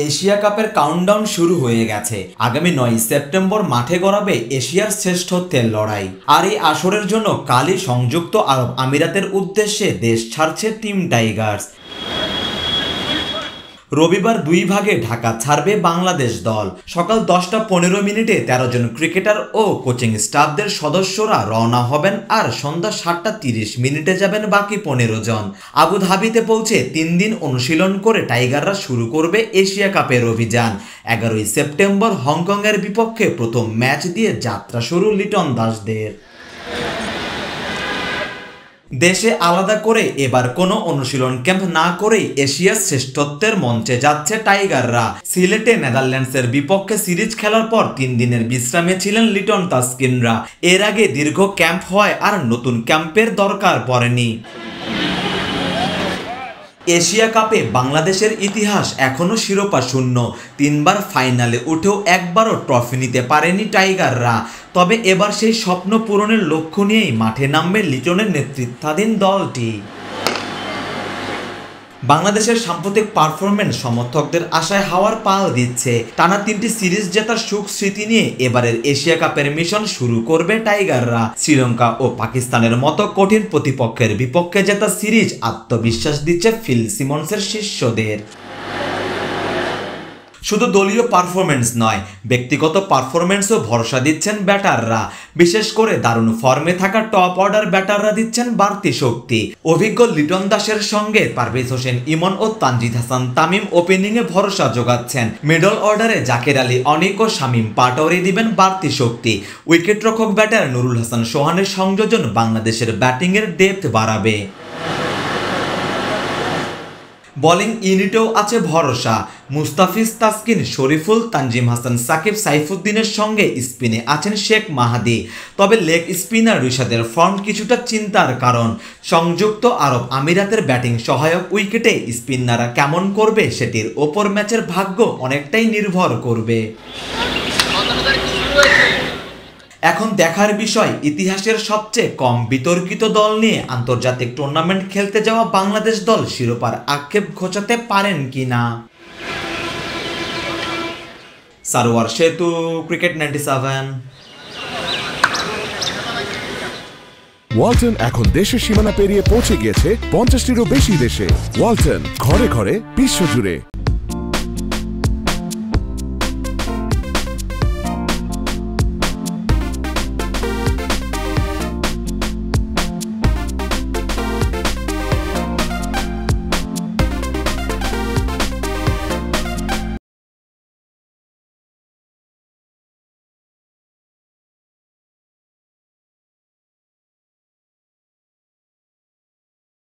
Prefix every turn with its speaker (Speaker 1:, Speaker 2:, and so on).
Speaker 1: Asia কাপের countdown শুরু হয়ে গেছে। আগামী 9 সেপ্টেম্বর মাঠে গড়াবে এশিয়ার শ্রেষ্ঠত্বের লড়াই। আর এই আসরের জন্য কালই সংযুক্ত আরব আমিরাতের উদ্দেশ্যে দেশ ছাড়ছে টিম টাইগার্স। রবিবার 2 ভাগে ঢাকা ছাড়বে বাংলাদেশ দল। সকাল 10:15 13 জন ক্রিকেটার ও কোচিং স্টাফদের সদস্যরা রওনা হবেন, আর সন্ধ্যা 7:30 যাবেন বাকি 15 জন। আবুধাবিতে পৌঁছে 3 দিন অনুশীলন করে টাইগাররা শুরু করবে এশিয়া কাপের অভিযান। 11 সেপ্টেম্বর হংকংয়ের বিপক্ষে প্রথম ম্যাচ দিয়ে যাত্রা শুরু লিটন দাসদের। দেশে আলাদা করে এবার কোনো অনুশীলন ক্যাম্প না করেই এশিয়ার শ্রেষ্ঠত্বের মঞ্চে যাচ্ছে টাইগাররা। সিলেটে নেদারল্যান্ডসের বিপক্ষে সিরিজ খেলার পর 3 দিনের বিশ্রামে ছিলেন লিটন তাসকিনরা। এর আগে দীর্ঘ ক্যাম্প হয় আর নতুন ক্যাম্পের দরকার পড়েনি। এশিয়া কাপে বাংলাদেশের ইতিহাস এখনও শিরোপা শূন্য। 3 বার ফাইনালে উঠেও একবারও ট্রফি নিতে পারেনি টাইগাররা। তবে এবার সেই স্বপ্ন পূরণের লক্ষ্য নিয়েই মাঠে নামবে লিটনের নেতৃত্বাধীন দলটি। বাংলাদেশের সাম্প্রতিক পারফরমেন্স সমর্থকদের আশায় হাওয়ার পাল দিচ্ছে। টানা 3টি সিরিজ জেতার সুখ স্মৃতি নিয়ে এবারের এশিয়া কাপের মিশন শুরু করবে টাইগাররা। শ্রীলঙ্কা ও পাকিস্তানের মতো কঠিন প্রতিপক্ষের বিপক্ষে জেতা সিরিজ আত্মবিশ্বাস দিচ্ছে ফিল সিমন্সের শিষ্যদের। শুধু দলীয় পারফরমেন্স নয়, ব্যক্তিগত পারফরমেন্সও ভরসা দিচ্ছেন ব্যাটাররা। বিশেষ করে দারুণ ফর্মে থাকা টপ অর্ডার ব্যাটাররা দিচ্ছেন বাড়তি শক্তি। অভিজ্ঞ লিটন দাসের সঙ্গে পারভেজ হোসেন ইমন ও তানজিদ হাসান তামিম ওপেনিংয়ে ভরসা যোগাচ্ছেন। মিডল অর্ডারে জাকের আলী অনিক ও শামীম পাটোয়ারি দিবেন বাড়তি শক্তি। উইকেটরক্ষক ব্যাটার নুরুল হাসান সোহানের সংযোজন বাংলাদেশের ব্যাটিংয়ের ডেপথ বাড়াবে। বোলিং ইউনিটেও আছে ভরসা। মুস্তাফিজ, তাসকিন, শরীফুল, তানজিম হাসান, সাকিব, সাইফুদ্দিনের সঙ্গে স্পিনে আছেন শেখ মাহাদি। তবে লেগ স্পিনার রিশাদের ফর্ম কিছুটা চিন্তার কারণ। সংযুক্ত আরব আমিরাতের ব্যাটিং সহায়ক উইকেটে স্পিনাররা কেমন করবে সেটির ওপর ম্যাচের ভাগ্য অনেকটাই নির্ভর করবে। এখন দেখার বিষয়, ইতিহাসের সবচেয়ে কম বিতর্কিত দল নিয়ে আন্তর্জাতিক টুর্নামেন্ট খেলতে যাওয়া বাংলাদেশ দল শিরোপার আক্ষেপ ঘোচাতে পারেন কিনা। সারোয়ার সেতু, ক্রিকেট 97।
Speaker 2: ওয়ালটন এখন দেশের সীমানা পেরিয়ে পৌঁছে গিয়েছে 50টিরও বেশি দেশে। ওয়ালটন, ঘরে ঘরে, বিশ্বজুড়ে।